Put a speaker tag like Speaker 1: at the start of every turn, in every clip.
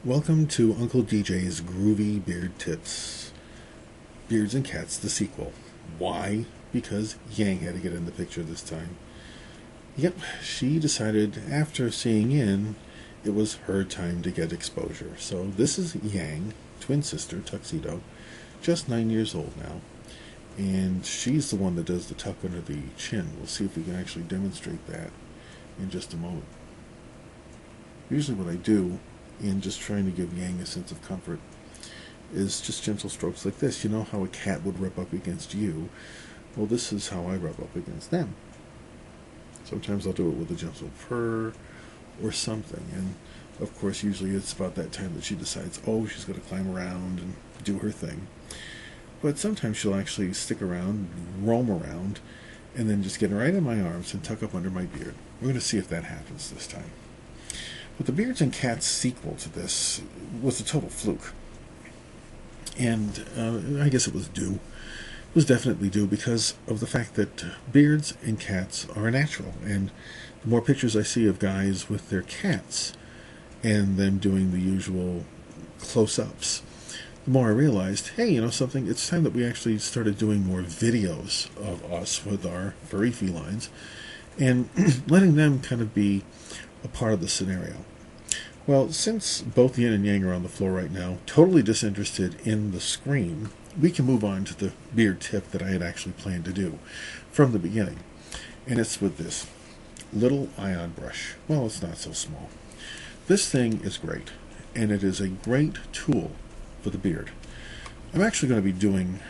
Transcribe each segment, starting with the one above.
Speaker 1: Welcome to Uncle DJ's Groovy Beard Tips. Beards and Cats, the sequel. Why? Because Yang had to get in the picture this time. Yep, she decided after seeing Yin, it was her time to get exposure. So this is Yang, twin sister, tuxedo, just 9 years old now. And she's the one that does the tuck under the chin. We'll see if we can actually demonstrate that in just a moment. Usually what I do, in just trying to give Yang a sense of comfort, is just gentle strokes like this. You know how a cat would rub up against you? Well, this is how I rub up against them. Sometimes I'll do it with a gentle purr or something. And of course, usually it's about that time that she decides, oh, she's going to climb around and do her thing. But sometimes she'll actually stick around, roam around, and then just get right in my arms and tuck up under my beard. We're going to see if that happens this time. But the Beards and Cats sequel to this was a total fluke. And I guess it was due. It was definitely due because of the fact that beards and cats are natural. And the more pictures I see of guys with their cats and them doing the usual close-ups, the more I realized, hey, you know something, it's time that we actually started doing more videos of us with our furry felines and letting them kind of be a part of the scenario. Well, since both Yin and Yang are on the floor right now, totally disinterested in the scream, we can move on to the beard tip that I had actually planned to do from the beginning. And it's with this little ion brush. Well, it's not so small. This thing is great, and it is a great tool for the beard. I'm actually going to be doing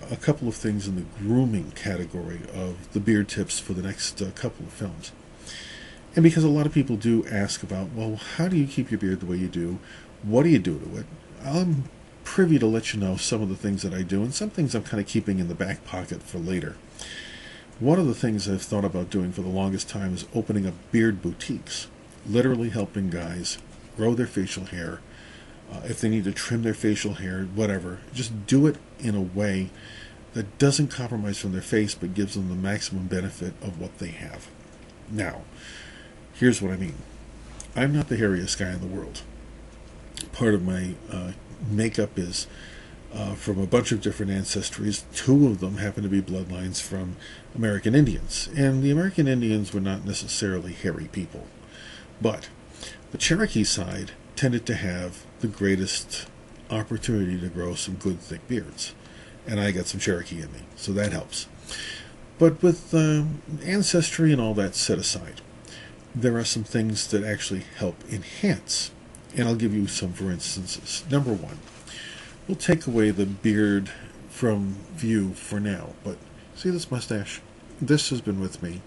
Speaker 1: a couple of things in the grooming category of the beard tips for the next couple of films. And because a lot of people do ask about, well, how do you keep your beard the way you do? What do you do to it? I'm privy to let you know some of the things that I do, and some things I'm kind of keeping in the back pocket for later. One of the things I've thought about doing for the longest time is opening up beard boutiques, literally helping guys grow their facial hair. If they need to trim their facial hair, whatever, just do it in a way that doesn't compromise from their face, but gives them the maximum benefit of what they have. Now, here's what I mean. I'm not the hairiest guy in the world. Part of my makeup is from a bunch of different ancestries. Two of them happen to be bloodlines from American Indians. And the American Indians were not necessarily hairy people. But the Cherokee side tended to have the greatest opportunity to grow some good thick beards. And I got some Cherokee in me, so that helps. But with ancestry and all that set aside, there are some things that actually help enhance. And I'll give you some for instances. Number one, we'll take away the beard from view for now. But see this mustache? This has been with me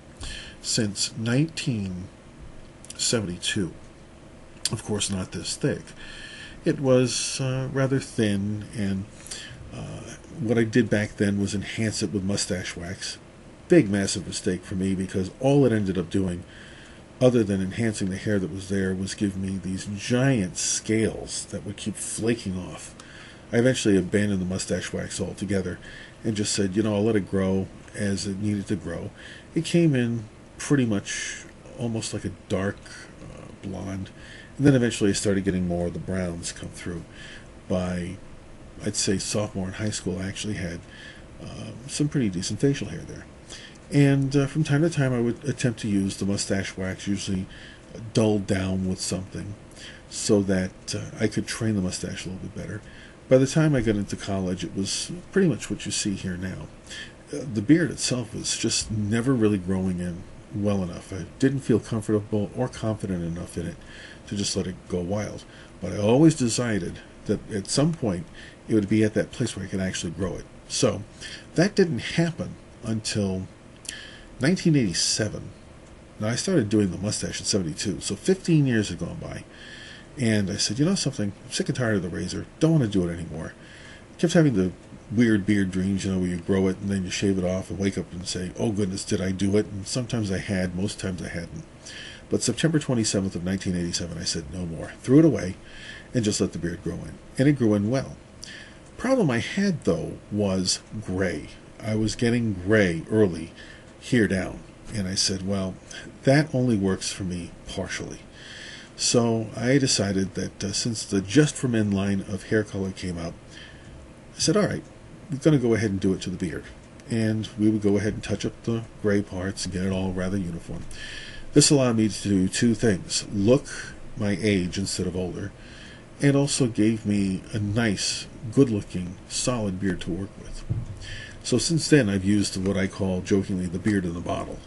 Speaker 1: since 1972. Of course, not this thick. It was rather thin, and what I did back then was enhance it with mustache wax. Big, massive mistake for me, because all it ended up doing, other than enhancing the hair that was there, was give me these giant scales that would keep flaking off. I eventually abandoned the mustache wax altogether and just said, you know, I'll let it grow as it needed to grow. It came in pretty much almost like a dark blonde, and then eventually I started getting more of the browns come through. By, I'd say, sophomore in high school, I actually had some pretty decent facial hair there. And from time to time, I would attempt to use the mustache wax, usually dulled down with something, so that I could train the mustache a little bit better. By the time I got into college, it was pretty much what you see here now. The beard itself was just never really growing in well enough. I didn't feel comfortable or confident enough in it to just let it go wild. But I always decided that at some point, it would be at that place where I could actually grow it. So that didn't happen until 1987. Now, I started doing the mustache in 72, so 15 years had gone by. And I said, you know something, I'm sick and tired of the razor, don't want to do it anymore. I kept having the weird beard dreams, you know, where you grow it and then you shave it off and wake up and say, oh goodness, did I do it? And sometimes I had, most times I hadn't. But September 27th of 1987, I said, no more. Threw it away and just let the beard grow in. And it grew in well. Problem I had, though, was gray. I was getting gray early here down. And I said, well, that only works for me partially. So I decided that since the Just for Men line of hair color came out, I said, all right, we're going to go ahead and do it to the beard. And we would go ahead and touch up the gray parts and get it all rather uniform. This allowed me to do two things: look my age instead of older, and also gave me a nice, good-looking, solid beard to work with. So since then, I've used what I call jokingly the beard in the bottle.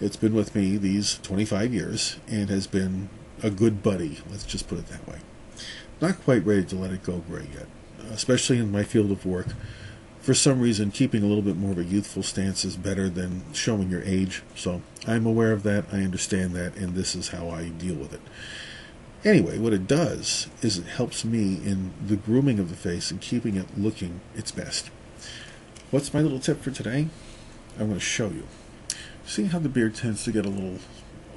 Speaker 1: It's been with me these 25 years and has been a good buddy, let's just put it that way. Not quite ready to let it go gray yet, especially in my field of work. For some reason, keeping a little bit more of a youthful stance is better than showing your age. So I'm aware of that, I understand that, and this is how I deal with it. Anyway, what it does is it helps me in the grooming of the face and keeping it looking its best. What's my little tip for today? I'm going to show you. See how the beard tends to get a little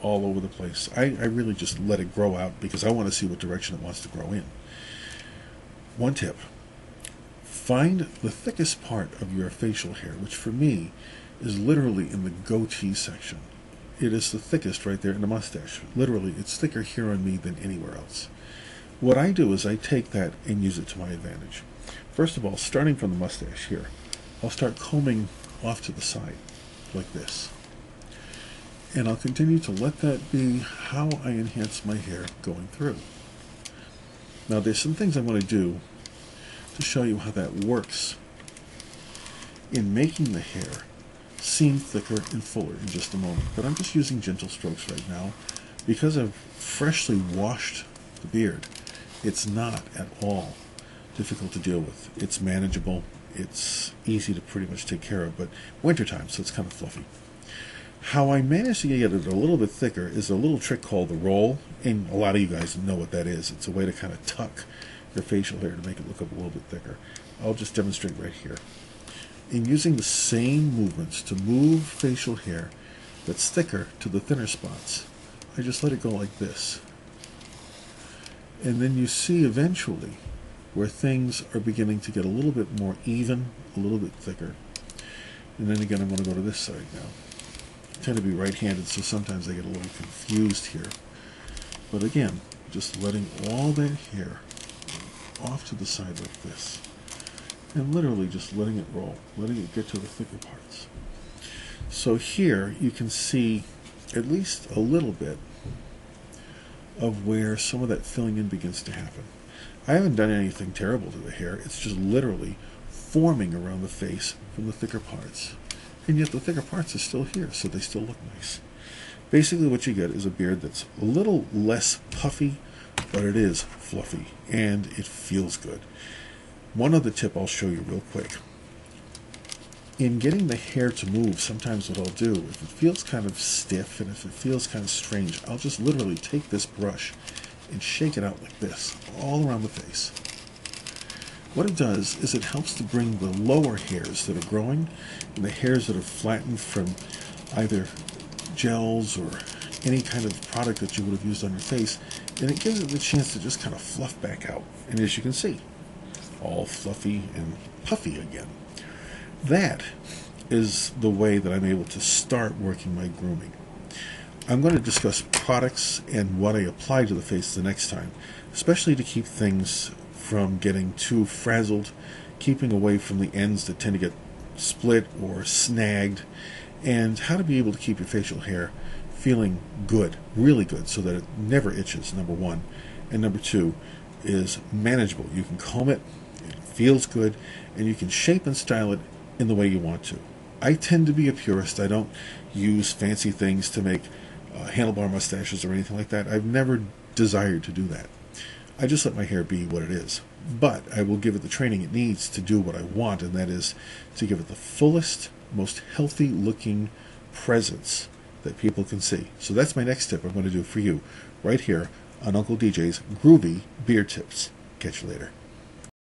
Speaker 1: all over the place? I really just let it grow out because I want to see what direction it wants to grow in. One tip. Find the thickest part of your facial hair, which for me is literally in the goatee section. It is the thickest right there in the mustache. Literally, it's thicker here on me than anywhere else. What I do is I take that and use it to my advantage. First of all, starting from the mustache here, I'll start combing off to the side, like this. And I'll continue to let that be how I enhance my hair going through. Now, there's some things I'm going to do to show you how that works in making the hair seem thicker and fuller in just a moment. But I'm just using gentle strokes right now. Because I've freshly washed the beard, it's not at all difficult to deal with. It's manageable. It's easy to pretty much take care of, but wintertime, so it's kind of fluffy. How I managed to get it a little bit thicker is a little trick called the roll, and a lot of you guys know what that is. It's a way to kind of tuck your facial hair to make it look up a little bit thicker. I'll just demonstrate right here. In using the same movements to move facial hair that's thicker to the thinner spots, I just let it go like this. And then you see eventually where things are beginning to get a little bit more even, a little bit thicker. And then again, I'm going to go to this side now. I tend to be right-handed, so sometimes I get a little confused here. But again, just letting all that hair off to the side like this. And literally just letting it roll, letting it get to the thicker parts. So here you can see at least a little bit of where some of that filling in begins to happen. I haven't done anything terrible to the hair. It's just literally forming around the face from the thicker parts. And yet the thicker parts are still here, so they still look nice. Basically what you get is a beard that's a little less puffy, but it is fluffy, and it feels good. One other tip I'll show you real quick. In getting the hair to move, sometimes what I'll do, if it feels kind of stiff and if it feels kind of strange, I'll just literally take this brush and shake it out like this, all around the face. What it does is it helps to bring the lower hairs that are growing and the hairs that are flattened from either gels or any kind of product that you would have used on your face, and it gives it the chance to just kind of fluff back out. And as you can see, all fluffy and puffy again. That is the way that I'm able to start working my grooming. I'm going to discuss products and what I apply to the face the next time, especially to keep things from getting too frazzled, keeping away from the ends that tend to get split or snagged, and how to be able to keep your facial hair feeling good, really good, so that it never itches, number one. And number two is manageable. You can comb it, it feels good, and you can shape and style it in the way you want to. I tend to be a purist. I don't use fancy things to make handlebar mustaches or anything like that. I've never desired to do that. I just let my hair be what it is. But I will give it the training it needs to do what I want, and that is to give it the fullest, most healthy looking presence that people can see. So that's my next tip I'm going to do for you right here on Uncle DJ's Groovy Beard Tips. Catch you later.